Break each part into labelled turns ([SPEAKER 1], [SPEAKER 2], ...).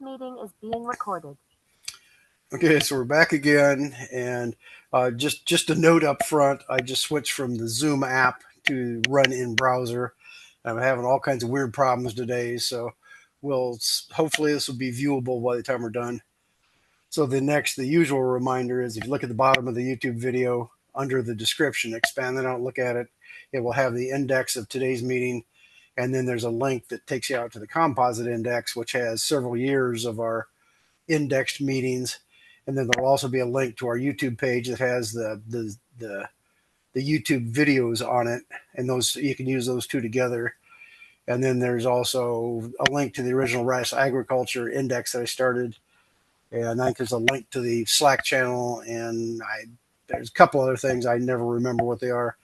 [SPEAKER 1] meeting is being recorded.
[SPEAKER 2] Okay, so we're back again, and just a note up front, I just switched from the Zoom app to run in browser. I'm having all kinds of weird problems today, so hopefully this will be viewable by the time we're done. So the usual reminder is if you look at the bottom of the YouTube video under the description, expand that out, look at it. It will have the index of today's meeting, and then there's a link that takes you out to the composite index, which has several years of our indexed meetings. And then there'll also be a link to our YouTube page that has the YouTube videos on it, and those you can use those two together. And then there's also a link to the original ROS Agriculture index that I started, and I think there's a link to the Slack channel, and there's a couple other things I never remember what they are.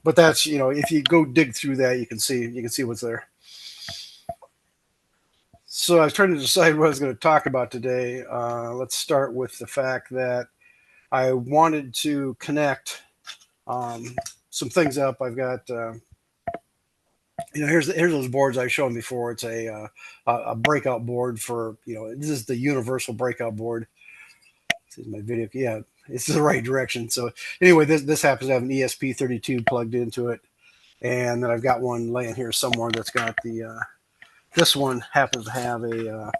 [SPEAKER 2] But that's, if you go dig through that, you can see what's there. So I was trying to decide what I was going to talk about today. Let's start with the fact that I wanted to connect some things up. I've got, here's those boards I've shown before. It's a breakout board for, this is the universal breakout board. This is my video. Yeah, it's the right direction. So anyway, this happens to have an ESP32 plugged into it. And then I've got one laying here somewhere that's got the... This one happens to have a,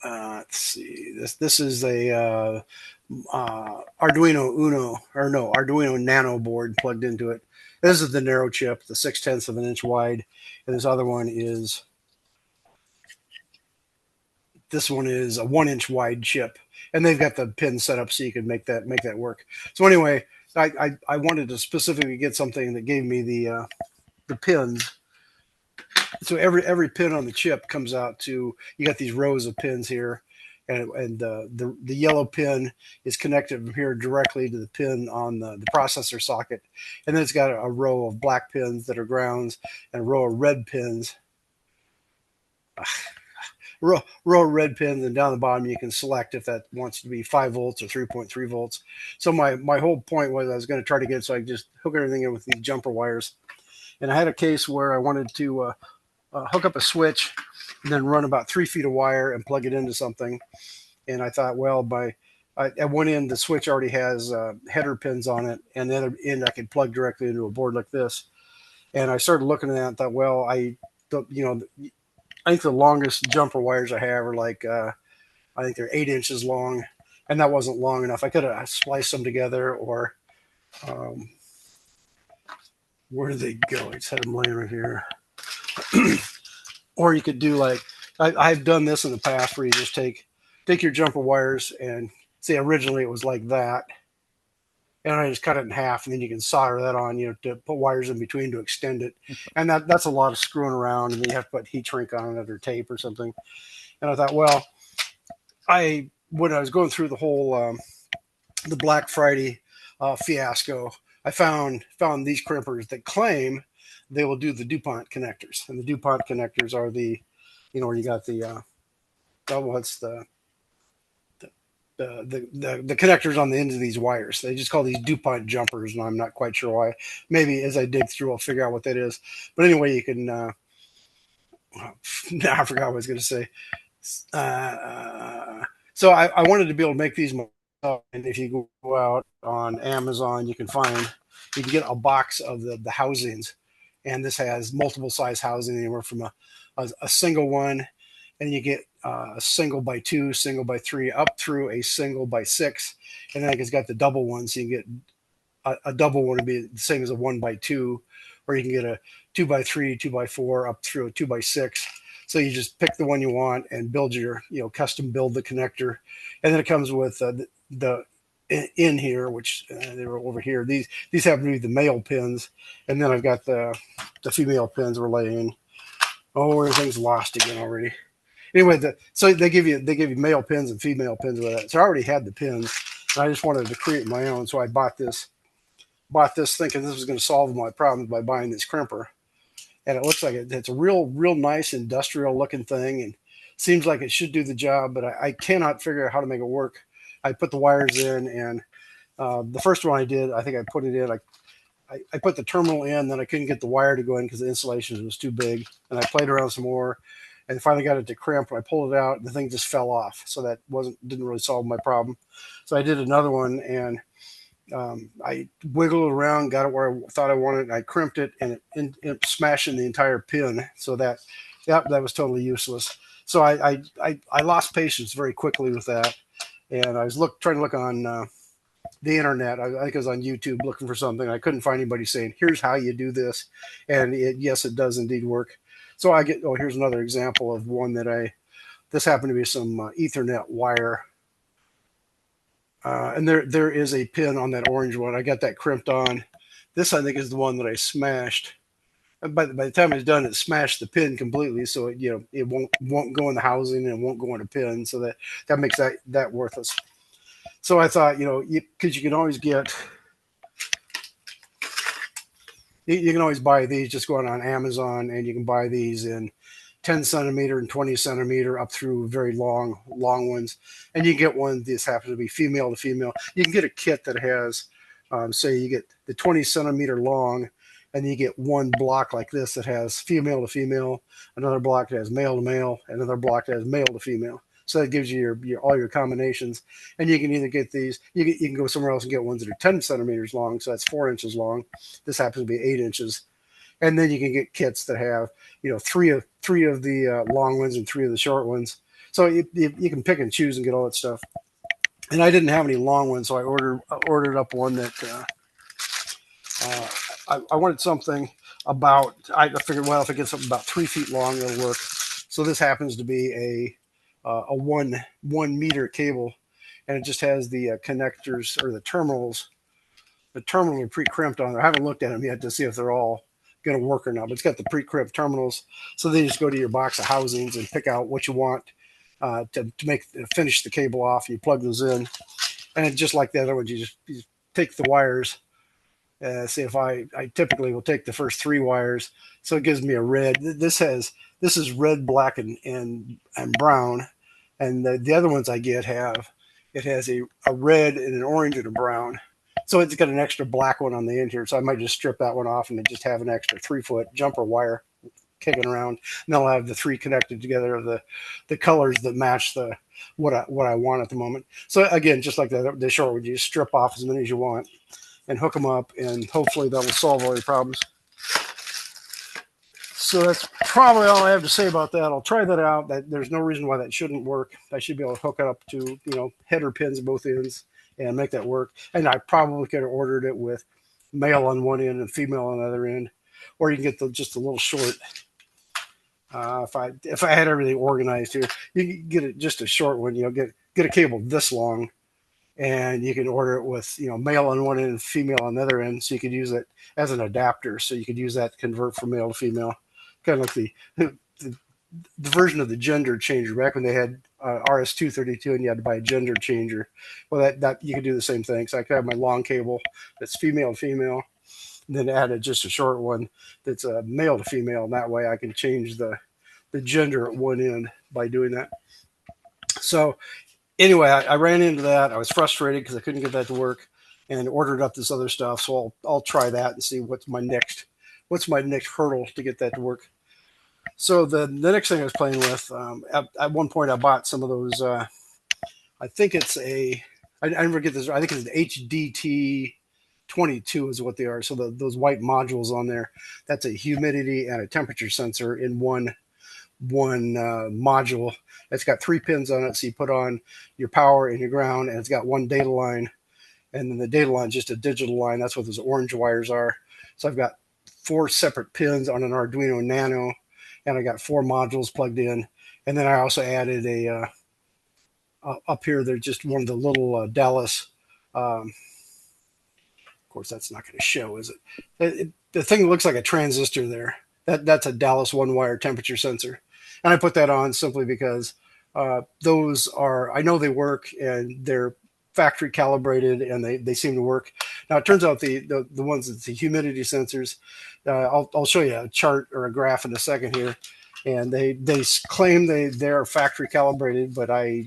[SPEAKER 2] let's see, this is a Arduino Nano board plugged into it. This is the narrow chip, the 0.6 of an inch wide, and this one is a 1 inch wide chip, and they've got the pin set up so you can make that work. So anyway, I wanted to specifically get something that gave me the pins. So every pin on the chip comes out to, you got these rows of pins here, and the yellow pin is connected from here directly to the pin on the processor socket, and then it's got a row of black pins that are grounds and a row of red pins. Row of red pins, and down the bottom you can select if that wants to be 5 volts or 3.3 volts. So my whole point was I was going to try to get so I just hook everything in with these jumper wires. And I had a case where I wanted to hook up a switch and then run about 3 feet of wire and plug it into something. And I thought, well, at one end, the switch already has header pins on it, and the other end I could plug directly into a board like this. And I started looking at that and thought, well, I think the longest jumper wires I have are like, I think they're 8 inches long, and that wasn't long enough. I could have spliced them together, or where do they go? I just had them laying right here. Or you could do like, I've done this in the past where you just take your jumper wires and say originally it was like that. And I just cut it in half, and then you can solder that on, to put wires in between to extend it. And that's a lot of screwing around, and then you have to put heat shrink on it or tape or something. And I thought, well, when I was going through the whole, the Black Friday fiasco, I found these crimpers that claim they will do the DuPont connectors, and the DuPont connectors are the, where you got the the connectors on the ends of these wires. They just call these DuPont jumpers, and I'm not quite sure why. Maybe as I dig through, I'll figure out what that is. But anyway, you can. Now I forgot what I was going to say. So I wanted to be able to make these myself, and if you go out on Amazon, you can get a box of the housings. And this has multiple size housing, anywhere from a single one, and you get a single by 2, single by 3, up through a single by 6, and then it's got the double one, so you can get a double one would be the same as a 1 by 2, or you can get a 2 by 3, 2 by 4, up through a 2 by 6. So you just pick the one you want and build your, custom build the connector, and then it comes with the in here, which they were over here. These happen to be the male pins, and then I've got the female pins we're laying. Oh, everything's lost again already. Anyway, so they give you male pins and female pins with it. So I already had the pins, and I just wanted to create my own. So I bought this thinking this was going to solve my problems by buying this crimper, and it looks like it's a real nice industrial looking thing, and seems like it should do the job, but I cannot figure out how to make it work. I put the wires in, and the first one I did, I think I put it in. I put the terminal in, then I couldn't get the wire to go in because the insulation was too big. And I played around some more and finally got it to crimp. I pulled it out and the thing just fell off. So that didn't really solve my problem. So I did another one, and I wiggled it around, got it where I thought I wanted it, and I crimped it, and it smashed in the entire pin. So that was totally useless. So I lost patience very quickly with that. And I was trying to look on the internet. I think I was on YouTube looking for something. I couldn't find anybody saying, here's how you do this. And yes, it does indeed work. So here's another example of one this happened to be some Ethernet wire. And there is a pin on that orange one. I got that crimped on. This, I think, is the one that I smashed. And by the time it's done, it smashed the pin completely. So it won't go in the housing and won't go in a pin. So that makes that worthless. So I thought, because you can always you can always buy these just going on Amazon, and you can buy these in 10 centimeter and 20 centimeter up through very long ones. And you can get one, this happens to be female to female. You can get a kit that has, say you get the 20 centimeter long, and you get one block like this that has female to female, another block that has male to male, another block that has male to female. So that gives you all your combinations. And you can either get these, you can go somewhere else and get ones that are 10 centimeters long, so that's 4 inches long. This happens to be 8 inches. And then you can get kits that have, three of the long ones and 3 of the short ones. So you can pick and choose and get all that stuff. And I didn't have any long ones, so I ordered up one that I wanted something about. I figured, well, if I get something about 3 feet long, it'll work. So this happens to be a 1 meter cable, and it just has the connectors or the terminals. The terminals are pre-crimped on there. I haven't looked at them yet to see if they're all going to work or not, but it's got the pre-crimped terminals. So then you just go to your box of housings and pick out what you want to finish the cable off. You plug those in, and just like the other ones, you just take the wires. See, if I typically will take the first 3 wires, so it gives me a red. This is red, black, and brown, and the other ones I get has a red and an orange and a brown. So it's got an extra black one on the end here. So I might just strip that one off and then just have an extra 3-foot jumper wire kicking around. And I'll have the 3 connected together of the colors that match what I want at the moment. So again, just like the short one, you just strip off as many as you want and hook them up, and hopefully that will solve all your problems. So that's probably all I have to say about that. I'll try that out. There's no reason why that shouldn't work. I should be able to hook it up to header pins at both ends and make that work. And I probably could have ordered it with male on one end and female on the other end, or you can get just a little short. If I had everything organized here, you can get it just a short one. Get a cable this long, and you can order it with male on one end and female on the other end. So you could use it as an adapter. So you could use that to convert from male to female, kind of like the version of the gender changer back when they had RS-232 and you had to buy a gender changer. Well, that you could do the same thing. So I could have my long cable that's female to female, and then add just a short one that's male to female, and that way I can change the gender at one end by doing that. So anyway, I ran into that. I was frustrated because I couldn't get that to work, and ordered up this other stuff. So I'll try that and see what's my next hurdle to get that to work. So the next thing I was playing with, at one point I bought some of those. I think it's I never get this. I think it's an HDT22 is what they are. So those white modules on there, that's a humidity and a temperature sensor in one module. It's got 3 pins on it, so you put on your power and your ground, and it's got one data line, and then the data line is just a digital line. That's what those orange wires are. So I've got 4 separate pins on an Arduino Nano, and I got 4 modules plugged in. And then I also added up here, there's just one of the little Dallas. Of course, that's not going to show, is it? The thing that looks like a transistor there, that's a Dallas 1-wire temperature sensor. And I put that on simply because those I know they work, and they're factory calibrated, and they seem to work. Now it turns out the ones that's the humidity sensors, I'll show you a chart or a graph in a second here, and they claim they're factory calibrated, but I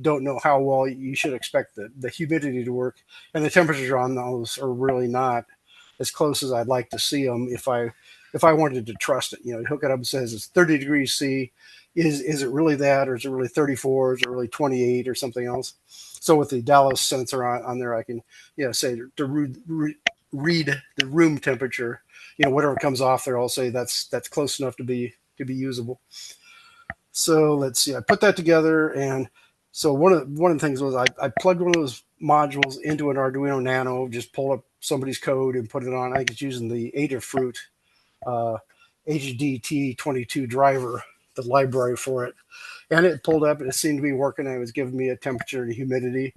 [SPEAKER 2] don't know how well you should expect the humidity to work, and the temperatures on those are really not. as close as I'd like to see them if I wanted to trust it. You know, hook it up and says it's 30 degrees C. Is it really that, or is it really 34? Is it really 28 or something else? So with the Dallas sensor on there, I can, you know, say to read the room temperature. You know, whatever comes off there, I'll say that's close enough to be usable. So let's see. I put that together, and so one of the things was I plugged one of those modules into an Arduino Nano, just pulled up somebody's code and put it on. I think it's using the Adafruit HDT22 driver, the library for it, and it pulled up and it seemed to be working. And it was giving me a temperature and humidity,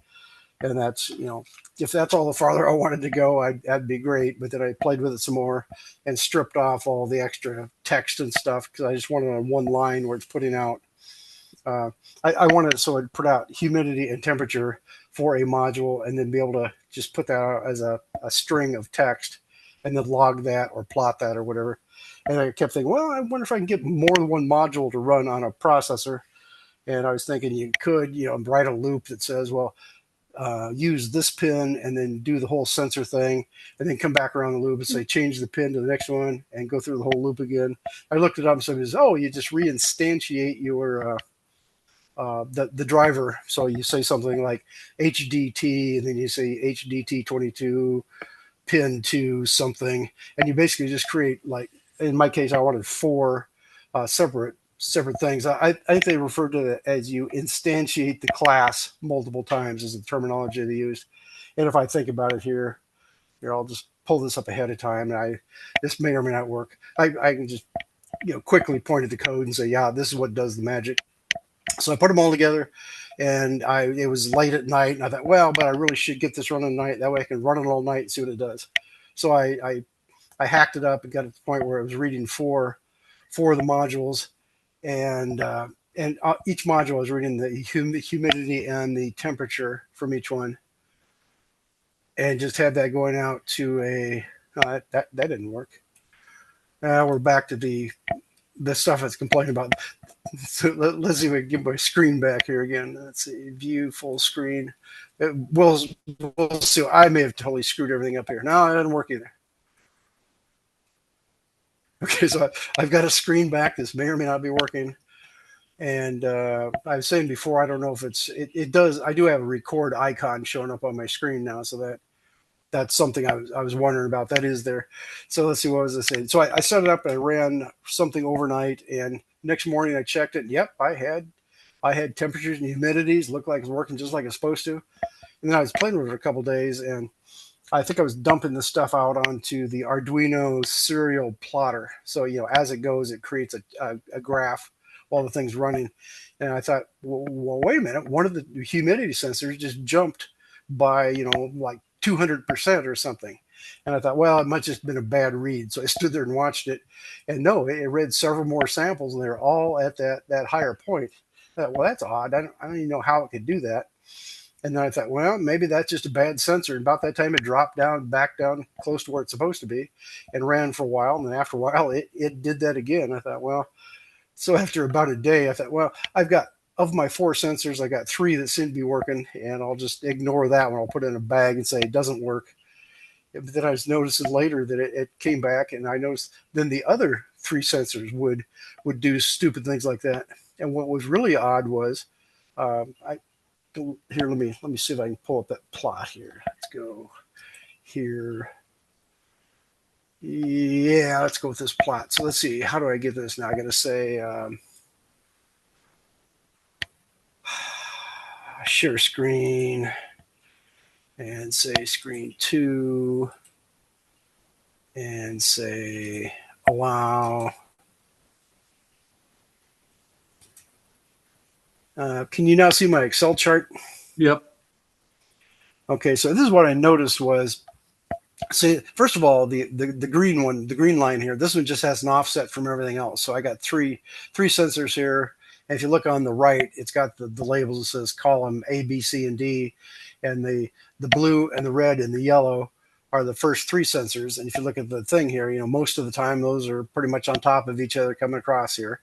[SPEAKER 2] and that's, you know, if that's all the farther I wanted to go, that'd be great. But then I played with it some more and stripped off all the extra text and stuff because I just wanted on one line where it's putting out. I wanted it so it'd put out humidity and temperature for a module, and then be able to just put that out as a string of text, and then log that or plot that or whatever. And I kept thinking, well, I wonder if I can get more than one module to run on a processor. And I was thinking you could, you know, write a loop that says, well, use this pin and then do the whole sensor thing, and then come back around the loop and say change the pin to the next one and go through the whole loop again. I looked it up and said, oh, you just reinstantiate your the driver. So you say something like HDT, and then you say HDT22 pin 2 something, and you basically just create, like in my case, I wanted 4 separate things. I think they refer to it as you instantiate the class multiple times, is the terminology they used. And if I think about it here, I'll just pull this up ahead of time, and this may or may not work. I can just, you know, quickly point at the code and say, yeah, this is what does the magic. So I put them all together, and it was late at night, and I thought, well, but I really should get this running at night. That way I can run it all night and see what it does. So I hacked it up and got it to the point where it was reading four of the modules, and each module was reading the humidity and the temperature from each one, and just had that going out to a that didn't work. Now we're back to the stuff it's complaining about. So let's see if we can get my screen back here again. Let's see, view full screen. We'll see. I may have totally screwed everything up here. No, it doesn't work either. Okay, so I've got a screen back. This may or may not be working. And I was saying before, I don't know if it does. I do have a record icon showing up on my screen now, so that's something I was wondering about. That is there. So let's see, what was I saying? So I set it up and I ran something overnight, and next morning I checked it. And yep, I had temperatures and humidities. Looked like it was working just like it's supposed to. And then I was playing with it a couple days, and I think I was dumping this stuff out onto the Arduino serial plotter. So, you know, as it goes, it creates a graph while the thing's running. And I thought, well, wait a minute. One of the humidity sensors just jumped by, you know, like 200% or something. And I thought, well, it might just been a bad read. So I stood there and watched it. And no, it read several more samples, and they're all at that higher point. I thought, well, that's odd. I don't even know how it could do that. And then I thought, well, maybe that's just a bad sensor. And about that time, it dropped back down close to where it's supposed to be, and ran for a while. And then after a while, it did that again. I thought, well, so after about a day, I thought, well, I've got, of my 4 sensors, I got 3 that seem to be working, and I'll just ignore that one. I'll put it in a bag and say it doesn't work. But then I was noticing later that it came back, and I noticed then the other 3 sensors would do stupid things like that. And what was really odd was, here, let me see if I can pull up that plot here. Let's go here. Yeah, let's go with this plot. So let's see, how do I get this now? I got to say share screen and say screen 2 and say allow. Can you now see my Excel chart?
[SPEAKER 1] Yep.
[SPEAKER 2] Okay, so this is what I noticed was, see, first of all, the green one, the green line here, this one just has an offset from everything else. So I got three sensors here. And if you look on the right, it's got the labels that says column A, B, C, and D. And the blue and the red and the yellow are the first 3 sensors. And if you look at the thing here, you know, most of the time those are pretty much on top of each other coming across here.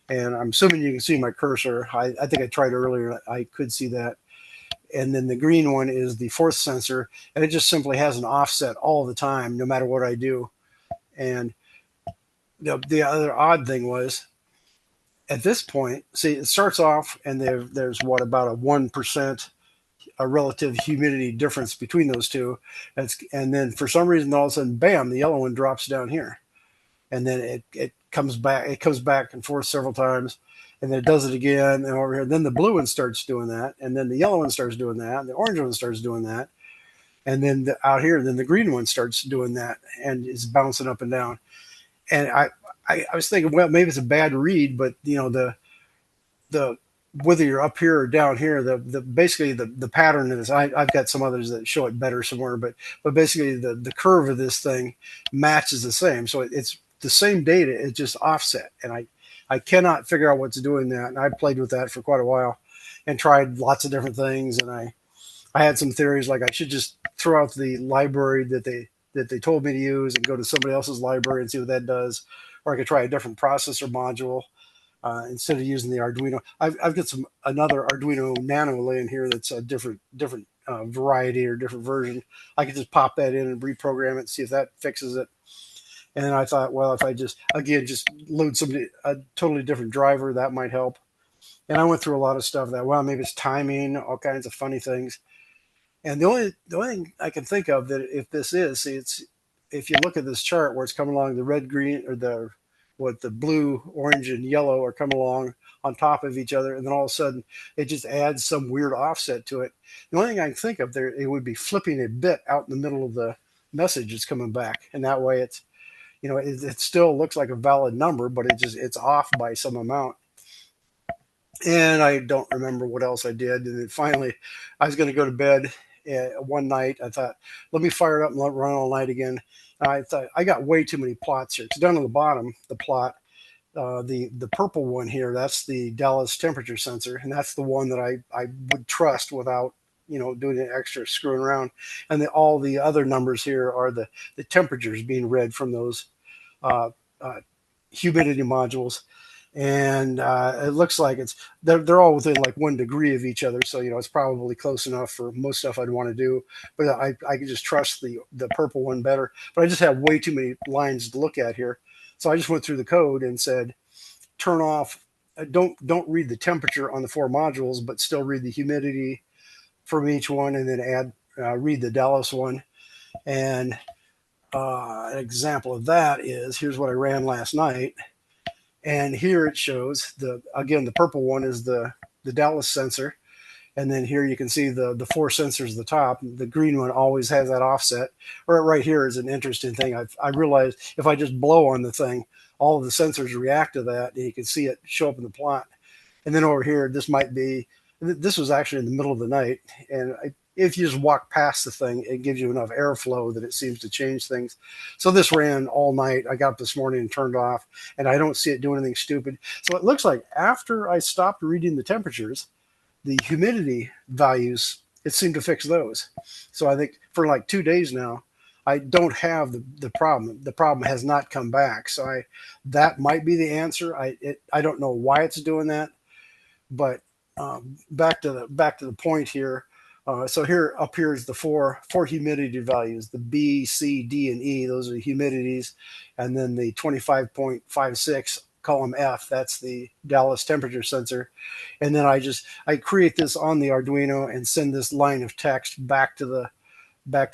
[SPEAKER 2] And I'm assuming you can see my cursor. I think I tried earlier. I could see that. and then the green one is the fourth sensor, and it just simply has an offset all the time, no matter what I do. And the other odd thing was, at this point, see, it starts off, and there's what, about a 1% a relative humidity difference between those two. And then for some reason, all of a sudden, bam, the yellow one drops down here. And then it comes back. It comes back and forth several times, and then it does it again, and over here. Then the blue one starts doing that, and then the yellow one starts doing that, and the orange one starts doing that, and then out here, then the green one starts doing that, and is bouncing up and down. And I was thinking, well, maybe it's a bad read, but the whether you're up here or down here, the basically the pattern of this, I've got some others that show it better somewhere, but basically the curve of this thing matches the same. So it's the same data, it's just offset. And I cannot figure out what's doing that. And I played with that for quite a while and tried lots of different things. And I had some theories, like I should just throw out the library that they told me to use and go to somebody else's library and see what that does. Or I could try a different processor module. Instead of using the Arduino. I've got another Arduino Nano laying here that's a different variety or different version. I could just pop that in and reprogram it, see if that fixes it. And then I thought, well, if I just load a totally different driver, that might help. And I went through a lot of stuff that, well, maybe it's timing, all kinds of funny things. And the only thing I can think of that if this is, see, it's, if you look at this chart where it's coming along, the red, green, or the blue, orange, and yellow are coming along on top of each other, and then all of a sudden it just adds some weird offset to it. The only thing I can think of there, it would be flipping a bit out in the middle of the message that's coming back, and that way it's, it still looks like a valid number, but it's off by some amount. And I don't remember what else I did. And then finally, I was going to go to bed one night. I thought, let me fire it up and let it run all night again. I thought I got way too many plots here. It's down on the bottom, the plot, the purple one here, that's the Dallas temperature sensor, and that's the one that I would trust without doing an extra screwing around. And all the other numbers here are the temperatures being read from those uh, humidity modules. And it looks like they're all within like 1 degree of each other, so it's probably close enough for most stuff I'd want to do. But I can just trust the purple one better. But I just have way too many lines to look at here, so I just went through the code and said, turn off. Don't read the temperature on the 4 modules, but still read the humidity from each one, and then read the Dallas one. And an example of that is, here's what I ran last night. And here it shows the purple one is the Dallas sensor. And then here you can see the 4 sensors at the top. The green one always has that offset. Or right here is an interesting thing. I realized if I just blow on the thing, all of the sensors react to that, and you can see it show up in the plot. And then over here, this was actually in the middle of the night. And if you just walk past the thing, it gives you enough airflow that it seems to change things. So this ran all night. I got up this morning and turned off, and I don't see it doing anything stupid. So it looks like after I stopped reading the temperatures, the humidity values, it seemed to fix those. So I think for like 2 days now, I don't have the problem. The problem has not come back. So that might be the answer. I don't know why it's doing that, but back to the point here. So up here is the four humidity values, the B, C, D, and E. Those are the humidities. And then the 25.56 column F, that's the Dallas temperature sensor. And then I create this on the Arduino and send this line of text back to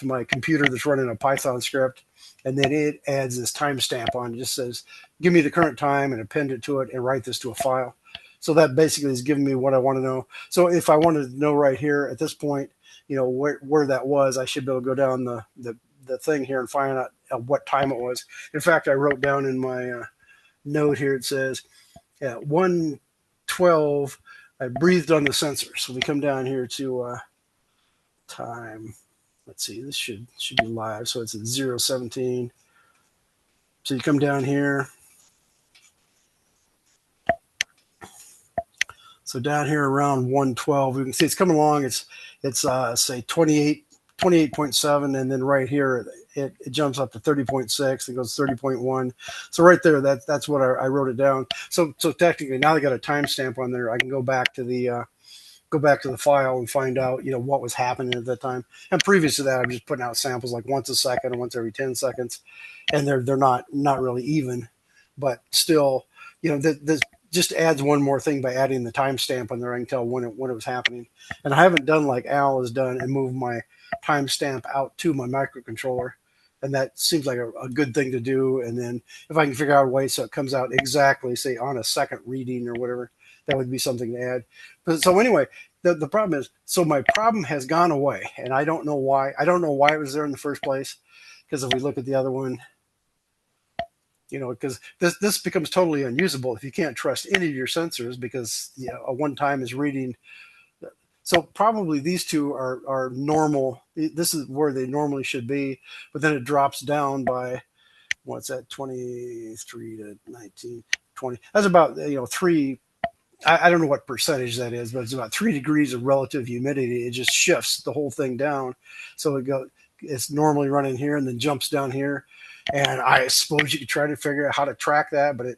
[SPEAKER 2] my computer that's running a Python script. And then it adds this timestamp on. It just says, give me the current time, and append it to it and write this to a file. So that basically is giving me what I want to know. So if I wanted to know right here at this point, where that was, I should be able to go down the thing here and find out at what time it was. In fact, I wrote down in my note here, it says at 1:12, I breathed on the sensor. So we come down here to time. Let's see, this should be live. So it's at 0:17. So you come down here. So down here around 1:12, we can see it's coming along. It's say 28.7, and then right here it jumps up to 30.6. It goes 30.1. So right there, that's what I wrote it down. So technically now I got a timestamp on there. I can go back to the go back to the file and find out, what was happening at that time. And previous to that, I'm just putting out samples like once a second or once every 10 seconds, and they're not really even, but still, this just adds one more thing by adding the timestamp on there. I can tell when it was happening. And I haven't done like Al has done and moved my timestamp out to my microcontroller. And that seems like a good thing to do. And then if I can figure out a way so it comes out exactly, say, on a second reading or whatever, that would be something to add. But so anyway, the problem is, so my problem has gone away, and I don't know why. I don't know why it was there in the first place. Because if we look at the other one, because this becomes totally unusable if you can't trust any of your sensors, because a one time is reading. So probably these two are normal. This is where they normally should be, but then it drops down by, what's that, 23 to 19, 20. That's about, three. I don't know what percentage that is, but it's about 3 degrees of relative humidity. It just shifts the whole thing down. So it's normally running here and then jumps down here. And I suppose you could try to figure out how to track that, but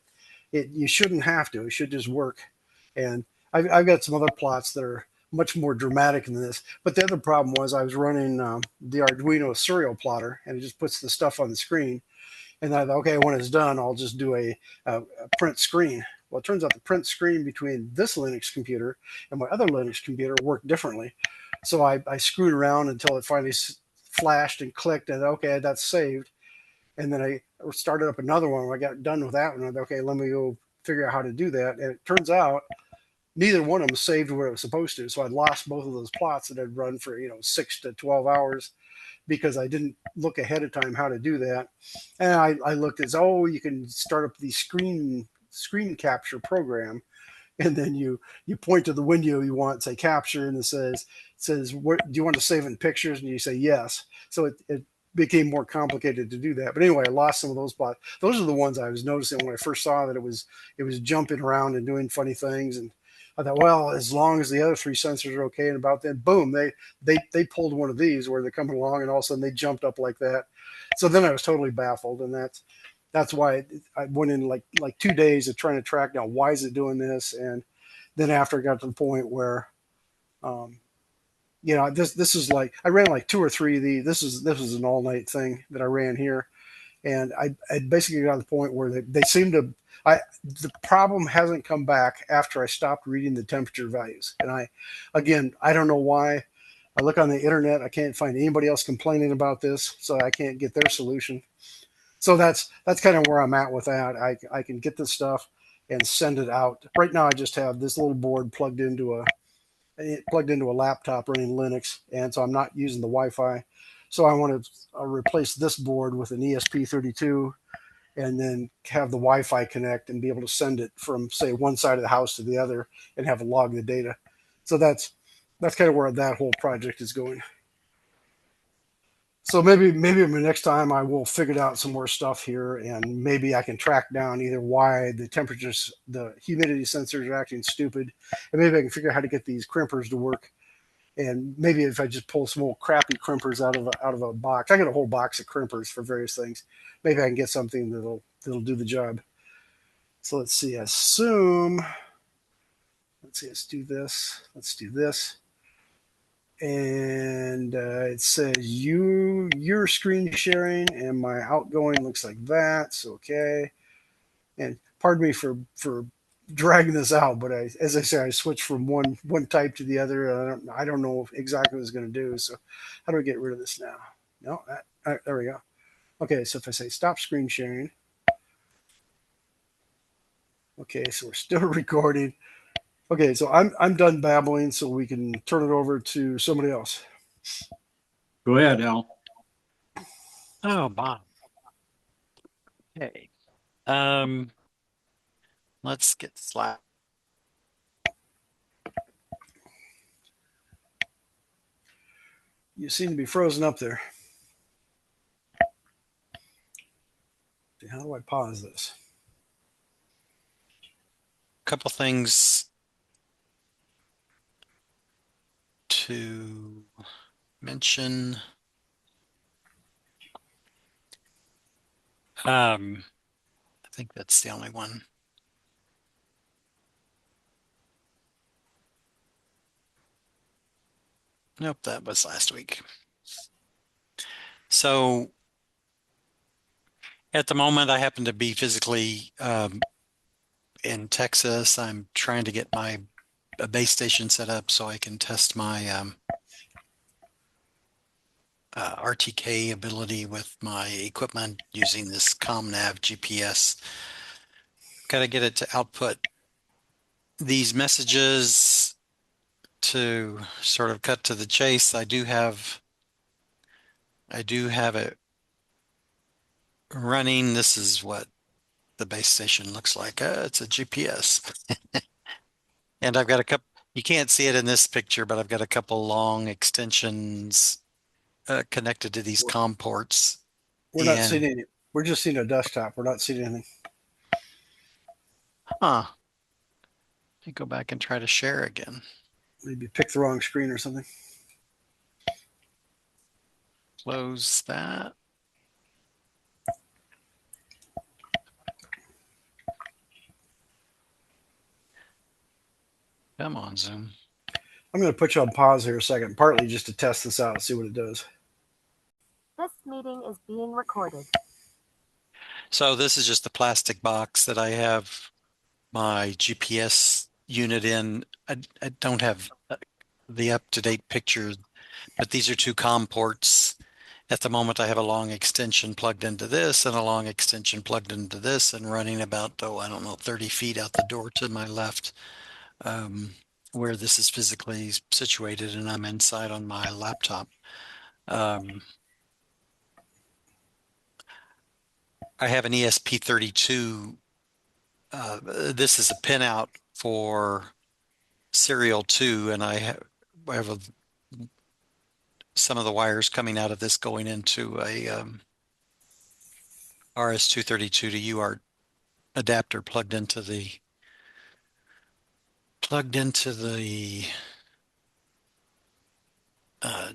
[SPEAKER 2] you shouldn't have to. It should just work. And I've got some other plots that are much more dramatic than this. But the other problem was I was running the Arduino serial plotter, and it just puts the stuff on the screen. And I thought, okay, when it's done, I'll just do a print screen. Well, it turns out the print screen between this Linux computer and my other Linux computer worked differently. So I screwed around until it finally flashed and clicked, and okay, that's saved. And then I started up another one. When I got done with that one, I thought, okay, let me go figure out how to do that. And it turns out neither one of them saved where it was supposed to. So I'd lost both of those plots that I'd run for 6 to 12 hours because I didn't look ahead of time how to do that. And I looked as, you can start up the screen capture program, and then you point to the window you want, say capture, and it says what do you want to save in pictures, and you say yes. So it became more complicated to do that. But anyway, I lost some of those plots. Those are the ones I was noticing when I first saw that it was jumping around and doing funny things. And I thought, well, as long as the other three sensors are okay, and about then, boom, they pulled one of these where they're coming along, and all of a sudden they jumped up like that. So then I was totally baffled, and that's why I went in like 2 days of trying to track down why is it doing this. And then after I got to the point where, this is like I ran like two or three of these. This was an all night thing that I ran here, and I basically got to the point where they seem to. The problem hasn't come back after I stopped reading the temperature values, and I don't know why. I look on the internet, I can't find anybody else complaining about this, so I can't get their solution. So that's kind of where I'm at with that. I can get this stuff and send it out. Right now, I just have this little board plugged into a laptop running Linux, and so I'm not using the Wi-Fi. So I want to replace this board with an ESP32, and then have the Wi-Fi connect and be able to send it from, say, one side of the house to the other and have it log the data. So that's kind of where that whole project is going. So maybe the next time I will figure out some more stuff here, and maybe I can track down either why the temperatures, the humidity sensors are acting stupid, and maybe I can figure out how to get these crimpers to work. And maybe if I just pull some old crappy crimpers out of a box, I got a whole box of crimpers for various things. Maybe I can get something that'll do the job. So let's see. Assume. Let's see. Let's do this. Let's do this. And it says you're screen sharing, and my outgoing looks like that. So okay. And pardon me for dragging this out, but as I say, I switched from one type to the other. I don't know exactly what it's going to do. So how do I get rid of this now? No, there we go. Okay, so if I say stop screen sharing, okay, so we're still recording. Okay, so I'm done babbling, so we can turn it over to somebody else.
[SPEAKER 1] Go ahead, Al.
[SPEAKER 3] Oh, Bob. Okay. Um, let's get Slack.
[SPEAKER 2] You seem to be frozen up there. How do I pause this?
[SPEAKER 3] Couple things to mention. I think that's the only one. Nope, that was last week. So at the moment, I happen to be physically in Texas. I'm trying to get my base station set up so I can test my RTK ability with my equipment using this ComNav GPS. Got to get it to output these messages. To sort of cut to the chase, I do have it running. This is what the base station looks like. It's a GPS. And I've got a couple, you can't see it in this picture, but I've got a couple long extensions connected to these COM ports.
[SPEAKER 2] We're not seeing any. We're just seeing a desktop. We're not seeing anything.
[SPEAKER 3] Huh. Let me go back and try to share again.
[SPEAKER 2] Maybe pick the wrong screen or something.
[SPEAKER 3] Close that. Come on, Zoom.
[SPEAKER 2] I'm going to put you on pause here a second, partly just to test this out and see what it does.
[SPEAKER 4] This meeting is being recorded.
[SPEAKER 3] So this is just a plastic box that I have my GPS unit in. I don't have the up-to-date picture, but these are two COM ports. At the moment, I have a long extension plugged into this and a long extension plugged into this and running about, I don't know, 30 feet out the door to my left, where this is physically situated, and I'm inside on my laptop. I have an ESP32. This is a pinout for serial 2, and I have some of the wires coming out of this going into a RS-232 to UART adapter plugged into the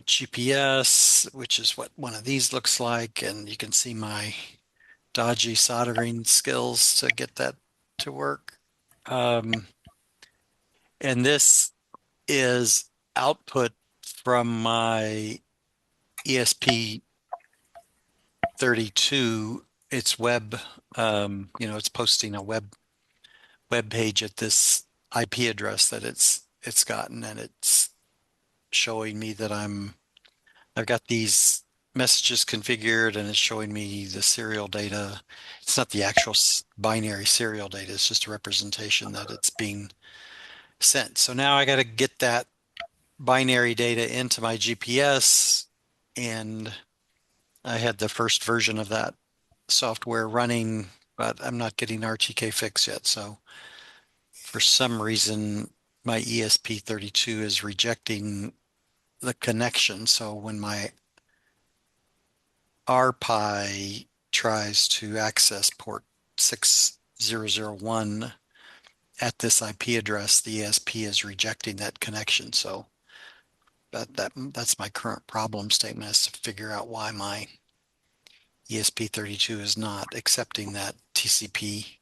[SPEAKER 3] GPS, which is what one of these looks like, and you can see my dodgy soldering skills to get that to work. And this is output from my ESP32. It's web, it's posting a web page at this IP address that it's gotten, and it's showing me that I've got these messages configured, and it's showing me the serial data. It's not the actual binary serial data, it's just a representation that it's being sent. So now I got to get that binary data into my GPS, and I had the first version of that software running, but I'm not getting RTK fix yet. So for some reason, my ESP32 is rejecting the connection. So when my RPi tries to access port 6001 at this IP address, the ESP is rejecting that connection. So that's my current problem statement, is to figure out why my ESP32 is not accepting that TCP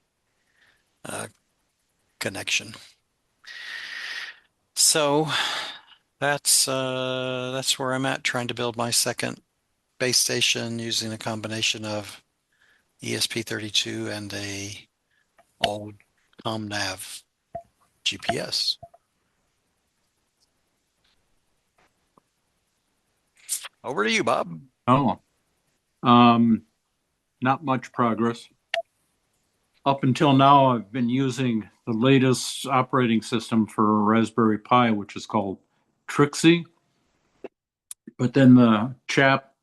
[SPEAKER 3] connection. So that's where I'm at, trying to build my second base station using a combination of ESP32 and a old ComNav GPS. Over to you, Bob.
[SPEAKER 1] Oh, not much progress. Up until now, I've been using the latest operating system for Raspberry Pi, which is called Trixie. But then the chap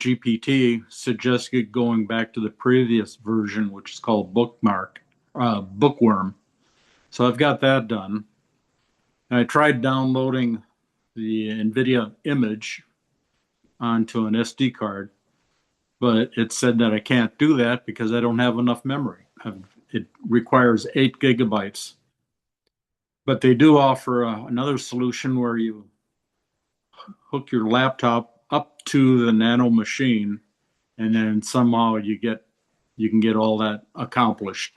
[SPEAKER 1] GPT suggested going back to the previous version, which is called Bookworm. So I've got that done. And I tried downloading the Nvidia image onto an SD card, but it said that I can't do that because I don't have enough memory. It requires 8 gigabytes. But they do offer another solution where you hook your laptop up to the Nano machine, and then somehow you can get all that accomplished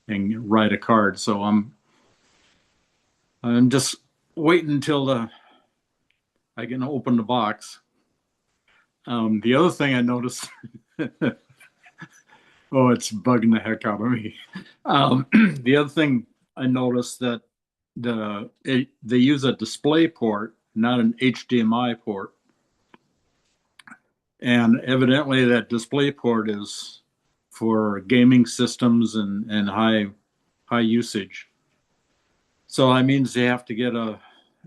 [SPEAKER 1] and write a card. So I'm just waiting until I can open the box. The other thing I noticed, oh, it's bugging the heck out of me. The other thing I noticed that they use a display port, not an HDMI port, and evidently that display port is for gaming systems and high usage. So that means they have to get a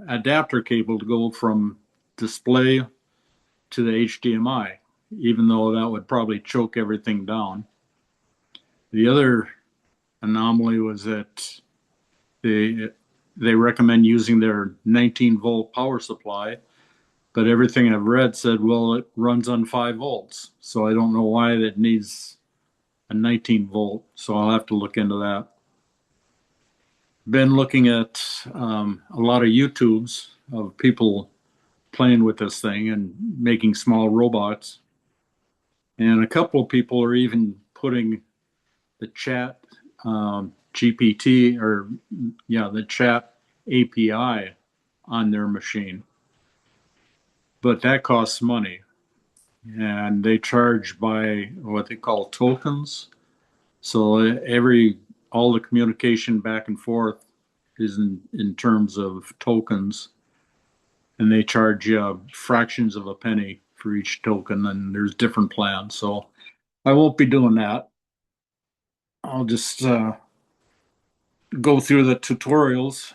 [SPEAKER 1] adapter cable to go from display to the HDMI, even though that would probably choke everything down. The other anomaly was that they they recommend using their 19-volt power supply, but everything I've read said, well, it runs on 5 volts. So I don't know why that needs a 19 volt. So I'll have to look into that. Been looking at a lot of YouTubes of people playing with this thing and making small robots. And a couple of people are even putting the chat GPT or the chat API on their machine. But that costs money. And they charge by what they call tokens. So all the communication back and forth is in terms of tokens. And they charge fractions of a penny for each token, and there's different plans. So I won't be doing that. I'll just go through the tutorials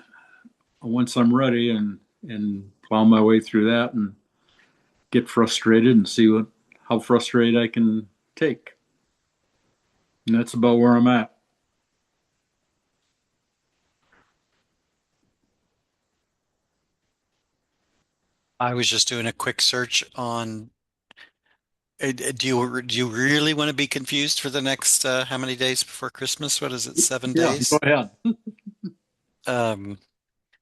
[SPEAKER 1] once I'm ready and plow my way through that and get frustrated and see how frustrated I can take. And that's about where I'm at.
[SPEAKER 3] I was just doing a quick search on. Do you really want to be confused for the next how many days before Christmas? What is it, 7
[SPEAKER 1] Yeah, go
[SPEAKER 3] days?
[SPEAKER 1] ahead.
[SPEAKER 3] Um,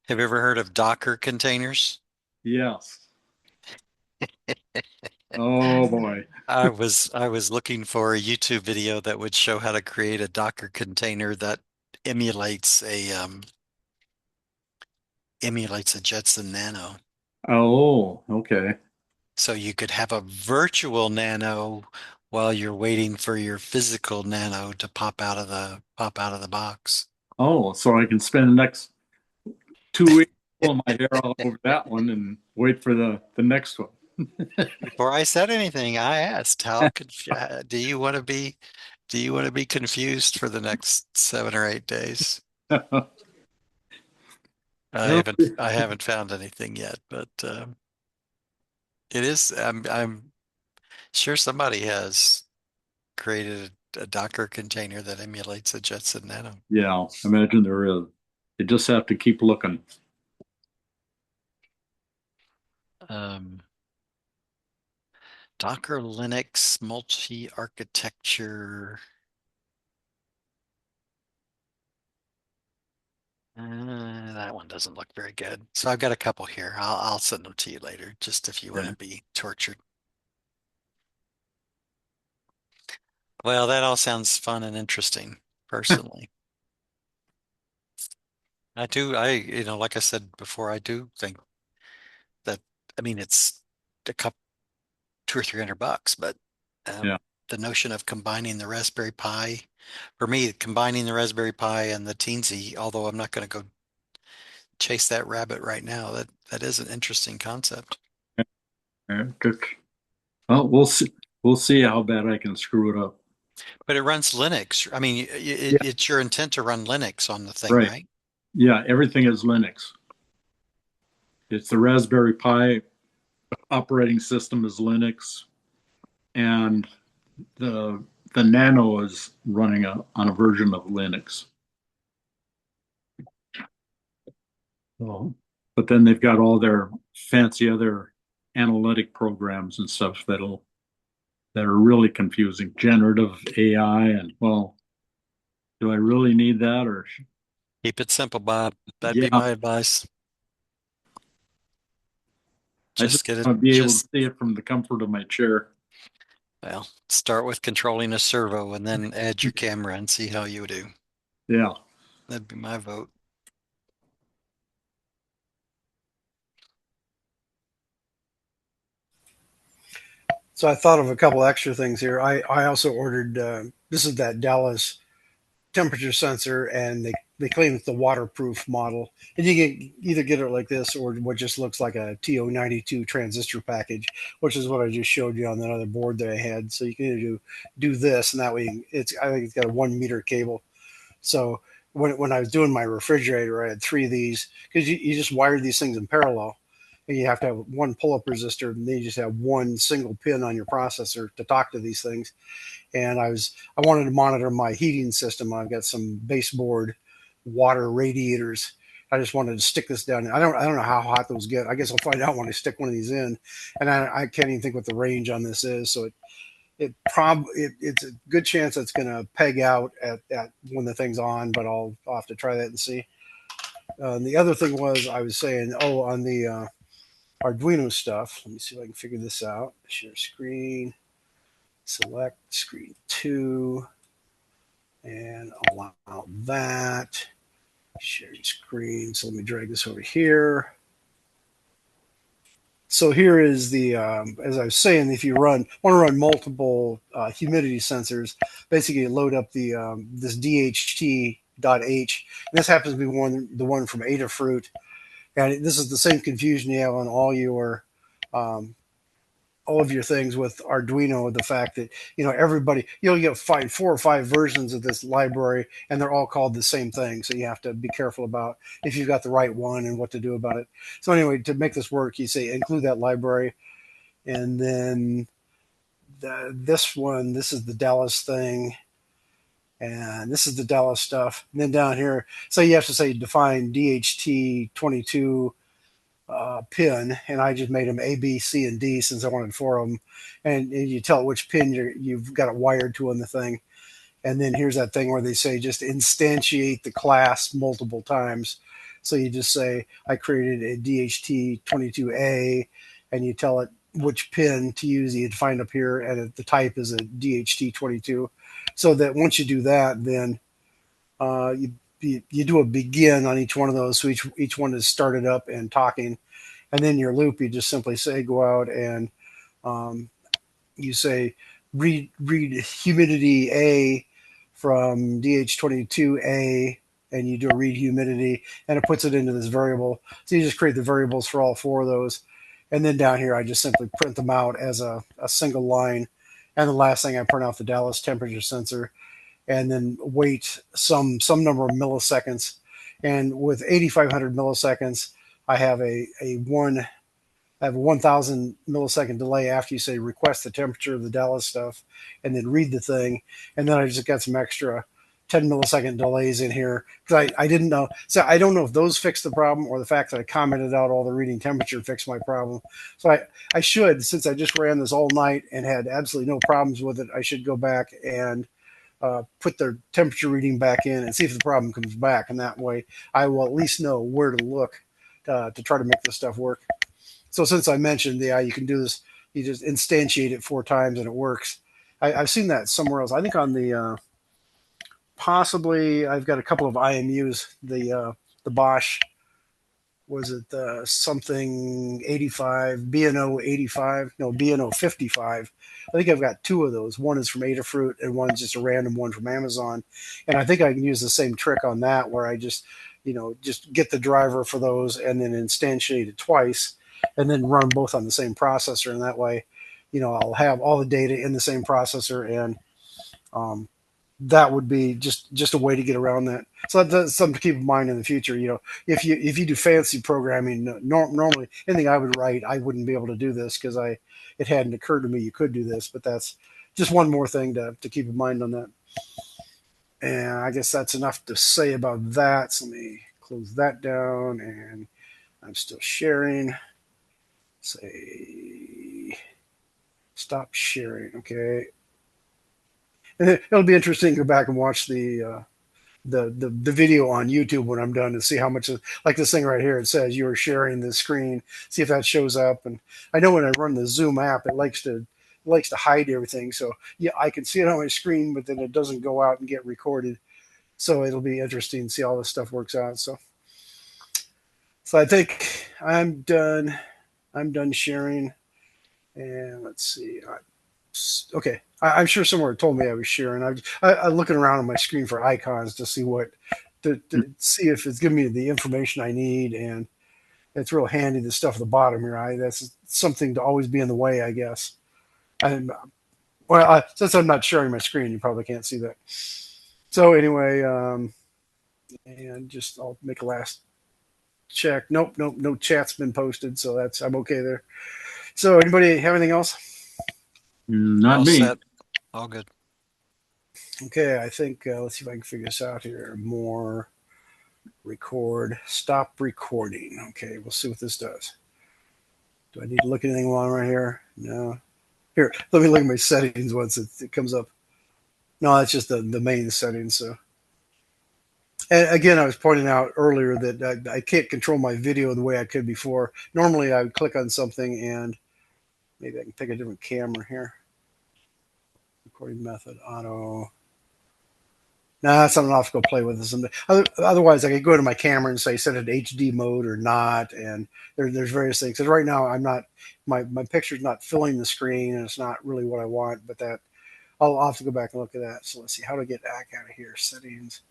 [SPEAKER 3] have you ever heard of Docker containers?
[SPEAKER 1] Yes. Oh boy.
[SPEAKER 3] I was looking for a YouTube video that would show how to create a Docker container that emulates a Jetson Nano.
[SPEAKER 1] Oh, okay.
[SPEAKER 3] So you could have a virtual Nano while you're waiting for your physical Nano to pop out of the box.
[SPEAKER 1] Oh, so I can spend the next 2 weeks pulling my hair all over that one and wait for the next one.
[SPEAKER 3] Before I said anything, I asked, do you want to be confused for the next 7 or 8 days? I haven't found anything yet, but it is. I'm sure somebody has created a Docker container that emulates a Jetson Nano.
[SPEAKER 1] Yeah, imagine there is. You just have to keep looking.
[SPEAKER 3] Um, Docker Linux multi-architecture. That one doesn't look very good. So I've got a couple here. I'll send them to you later, just if you want to be tortured. Well, that all sounds fun and interesting, personally. Like I said before, I do think that, I mean, it's a couple, $200 or $300, but
[SPEAKER 1] Yeah.
[SPEAKER 3] the notion of combining the Raspberry Pi, for me, combining the Raspberry Pi and the Teensy, although I'm not going to go chase that rabbit right now, that is an interesting concept.
[SPEAKER 1] Good. Well, we'll see. We'll see how bad I can screw it up.
[SPEAKER 3] But it runs Linux. I mean,
[SPEAKER 1] Yeah.
[SPEAKER 3] it's your intent to run Linux on the thing,
[SPEAKER 1] Right.
[SPEAKER 3] right?
[SPEAKER 1] Yeah, everything is Linux. It's the Raspberry Pi operating system is Linux, and the Nano is running on a version of Linux. So, but then they've got all their fancy other analytic programs and stuff that are really confusing. Generative AI, and well, do I really need that? Or
[SPEAKER 3] Keep it simple, Bob. That'd be
[SPEAKER 1] yeah,
[SPEAKER 3] my advice.
[SPEAKER 1] I just
[SPEAKER 3] Just get it.
[SPEAKER 1] want to be able to see it from the comfort of my chair.
[SPEAKER 3] Well, start with controlling a servo and then add your camera and see how you do.
[SPEAKER 1] Yeah.
[SPEAKER 3] That'd be my vote.
[SPEAKER 2] So I thought of a couple extra things here. I also ordered, this is that Dallas temperature sensor, and they claim it's the waterproof model. And you can either get it like this or what just looks like a TO92 transistor package, which is what I just showed you on that other board that I had. So you can either do this, and that way I think it's got a 1 meter cable. So when I was doing my refrigerator, I had 3 of these, because you just wire these things in parallel. And you have to have one pull-up resistor, and then you just have one single pin on your processor to talk to these things. And I wanted to monitor my heating system. I've got some baseboard water radiators. I just wanted to stick this down. I don't know how hot those get. I guess I'll find out when I stick one of these in. And I can't even think what the range on this is. So it's a good chance it's going to peg out at when the thing's on, but I'll have to try that and see. And the other thing was, I was saying, on the Arduino stuff. Let me see if I can figure this out. Share screen, select screen 2, and allow that. Share screen. So let me drag this over here. So here is the, as I was saying, if you want to run multiple humidity sensors, basically you load up the this DHT.H. And this happens to be the one from Adafruit. And this is the same confusion you have on all of your things with Arduino, the fact that, everybody, you'll get 4 or 5 versions of this library, and they're all called the same thing. So you have to be careful about if you've got the right one and what to do about it. So anyway, to make this work, you say include that library. And then this is the Dallas thing. And this is the Dallas stuff. And then down here, so you have to say define DHT22 pin, and I just made them A, B, C, and D since I wanted 4 of them. And you tell it which pin you've got it wired to on the thing. And then here's that thing where they say just instantiate the class multiple times. So you just say, I created a DHT22A, and you tell it which pin to use. You define up here, and the type is a DHT22. So that once you do that, then you do a begin on each one of those. So each one is started up and talking. And then your loop, you just simply say, go out and you say, read humidity A from DH22A, and you do a read humidity, and it puts it into this variable. So you just create the variables for all 4 of those. And then down here, I just simply print them out as a single line. And the last thing, I print out the Dallas temperature sensor, and then wait some number of milliseconds. And with 8,500 milliseconds, I have a 1,000 millisecond delay after you say request the temperature of the Dallas stuff, and then read the thing. And then I just got some extra 10 millisecond delays in here because I didn't know. So I don't know if those fixed the problem or the fact that I commented out all the reading temperature fixed my problem. So I should, since I just ran this all night and had absolutely no problems with it, I should go back and put their temperature reading back in and see if the problem comes back. And that way I will at least know where to look to try to make this stuff work. So since I mentioned, you can do this, you just instantiate it 4 times and it works. I've seen that somewhere else. I think on the, possibly I've got a couple of IMUs, the Bosch, was it something 85, BNO 85, no, BNO 55. I think I've got 2 of those. One is from Adafruit and one's just a random one from Amazon. And I think I can use the same trick on that where I just get the driver for those and then instantiate it twice and then run both on the same processor. And that way, I'll have all the data in the same processor, and that would be just a way to get around that. So that's something to keep in mind in the future. If you do fancy programming, normally anything I would write, I wouldn't be able to do this because it hadn't occurred to me you could do this. But that's just one more thing to keep in mind on that. And I guess that's enough to say about that. So let me close that down, and I'm still sharing. Say stop sharing. Okay. And it'll be interesting to go back and watch the video on YouTube when I'm done to see how much like this thing right here. It says you are sharing the screen. See if that shows up. And I know when I run the Zoom app, it likes to hide everything. So yeah, I can see it on my screen, but then it doesn't go out and get recorded. So it'll be interesting to see how this stuff works out. So I think I'm done. I'm done sharing. And let's see. Okay, I'm sure somewhere it told me I was sharing. I'm looking around on my screen for icons to see to see if it's giving me the information I need, and it's real handy. The stuff at the bottom here, that's something to always be in the way, I guess. Since I'm not sharing my screen, you probably can't see that. So anyway, and just I'll make a last check. Nope, no chat's been posted, so I'm okay there. So anybody have anything else?
[SPEAKER 1] Not
[SPEAKER 3] All
[SPEAKER 1] me.
[SPEAKER 3] set. All good.
[SPEAKER 2] Okay, I think let's see if I can figure this out here. More record, stop recording. Okay, we'll see what this does. Do I need to look at anything while I'm right here? No. Here, let me look at my settings once it comes up. No, that's just the main settings. So, and again, I was pointing out earlier that I can't control my video the way I could before. Normally, I would click on something and maybe I can pick a different camera here. Recording method, auto. Nah, that's something I'll have to go play with someday. Otherwise, I could go to my camera and say set it HD mode or not, and there's various things. Because right now, I'm not my picture's not filling the screen, and it's not really what I want. But that I'll have to go back and look at that. So let's see how to get back out of here. Settings,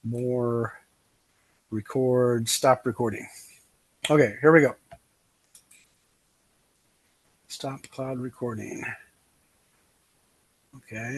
[SPEAKER 2] more, record, stop recording. Okay, here we go. Stop cloud recording. Okay.